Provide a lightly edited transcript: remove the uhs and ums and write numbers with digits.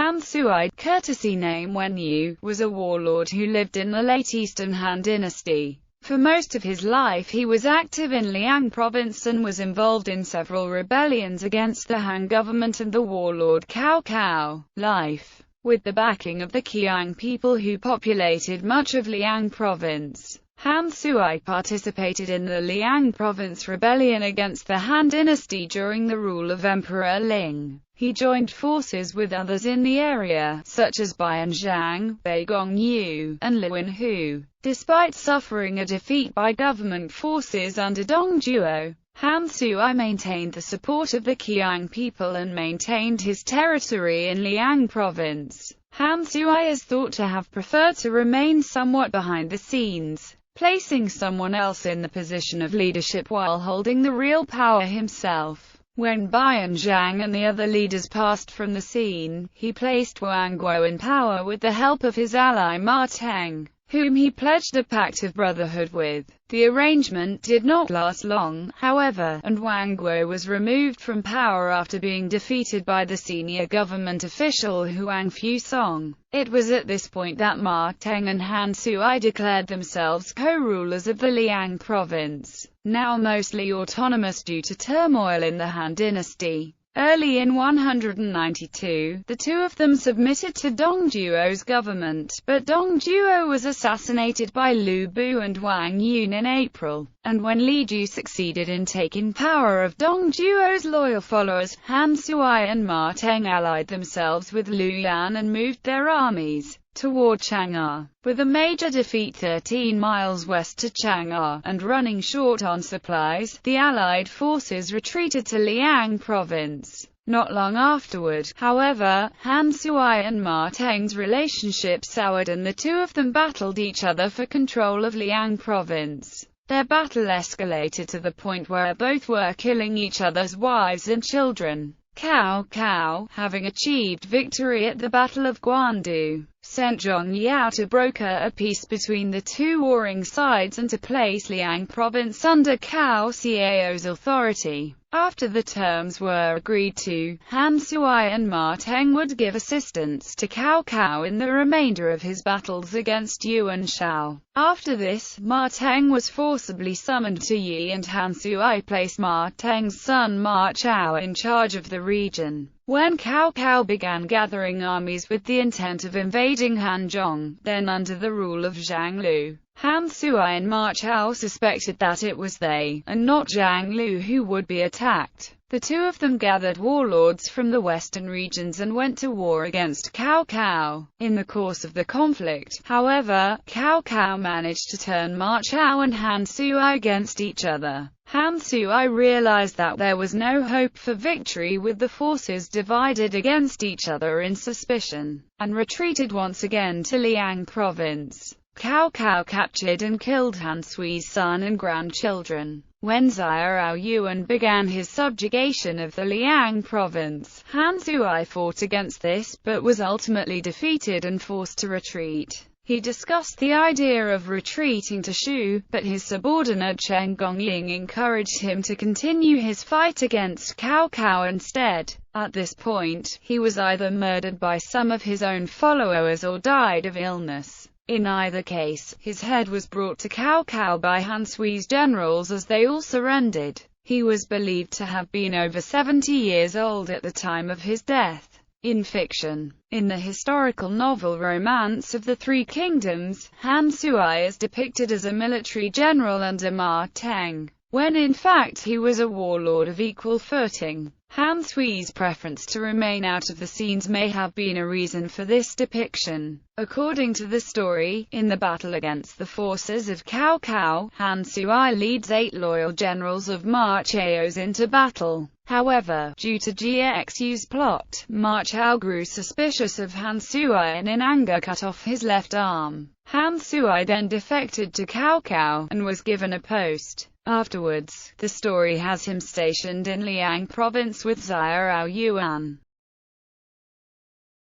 Han Sui, courtesy name Wen Yu, was a warlord who lived in the late Eastern Han Dynasty. For most of his life he was active in Liang province and was involved in several rebellions against the Han government and the warlord Cao Cao. Life. With the backing of the Qiang people who populated much of Liang province, Han Sui participated in the Liang province rebellion against the Han dynasty during the rule of Emperor Ling. He joined forces with others in the area, such as Bian Zhang, Bei Gongyu, and Lin Hu. Despite suffering a defeat by government forces under Dong Zhuo, Han Sui maintained the support of the Qiang people and maintained his territory in Liang province. Han Sui is thought to have preferred to remain somewhat behind the scenes, placing someone else in the position of leadership while holding the real power himself. When Bian Zhang and the other leaders passed from the scene, he placed Wang Guo in power with the help of his ally Ma Teng, whom he pledged a pact of brotherhood with. The arrangement did not last long, however, and Wang Guo was removed from power after being defeated by the senior government official Huang Fusong. It was at this point that Ma Teng and Han Sui declared themselves co-rulers of the Liang province, now mostly autonomous due to turmoil in the Han dynasty. Early in 192, the two of them submitted to Dong Zhuo's government, but Dong Zhuo was assassinated by Lu Bu and Wang Yun in April, and when Li Ju succeeded in taking power of Dong Zhuo's loyal followers, Han Sui and Ma Teng allied themselves with Liu Yan and moved their armies toward Chang'an. With a major defeat 13 miles west to Chang'an, and running short on supplies, the Allied forces retreated to Liang province. Not long afterward, however, Han Sui and Ma Teng's relationship soured and the two of them battled each other for control of Liang province. Their battle escalated to the point where both were killing each other's wives and children. Cao Cao, having achieved victory at the Battle of Guandu, sent Zhong Yao to broker a peace between the two warring sides and to place Liang province under Cao Cao's authority. After the terms were agreed to, Han Sui and Ma Teng would give assistance to Cao Cao in the remainder of his battles against Yuan Shao. After this, Ma Teng was forcibly summoned to Yi and Han Sui placed Ma Teng's son Ma Chao in charge of the region. When Cao Cao began gathering armies with the intent of invading Hanzhong, then under the rule of Zhang Lu, Han Sui and Ma Chao suspected that it was they, and not Zhang Lu, who would be attacked. The two of them gathered warlords from the western regions and went to war against Cao Cao. In the course of the conflict, however, Cao Cao managed to turn Ma Chao and Han Sui against each other. Han Sui realized that there was no hope for victory with the forces divided against each other in suspicion, and retreated once again to Liang province. Cao Cao captured and killed Han Sui's son and grandchildren. When Xiao Yuan began his subjugation of the Liang province, Han Sui fought against this, but was ultimately defeated and forced to retreat. He discussed the idea of retreating to Shu, but his subordinate Chen Gongying encouraged him to continue his fight against Cao Cao instead. At this point, he was either murdered by some of his own followers or died of illness. In either case, his head was brought to Cao Cao by Han Sui's generals as they all surrendered. He was believed to have been over 70 years old at the time of his death. In fiction, in the historical novel Romance of the Three Kingdoms, Han Sui is depicted as a military general under Ma Teng, when in fact he was a warlord of equal footing. Han Sui's preference to remain out of the scenes may have been a reason for this depiction. According to the story, in the battle against the forces of Cao Cao, Han Sui leads 8 loyal generals of Ma Chao's into battle. However, due to Jia Xu's plot, Ma Chao grew suspicious of Han Sui and in anger cut off his left arm. Han Sui then defected to Cao Cao, and was given a post. Afterwards, the story has him stationed in Liang province with Xiao Yuan.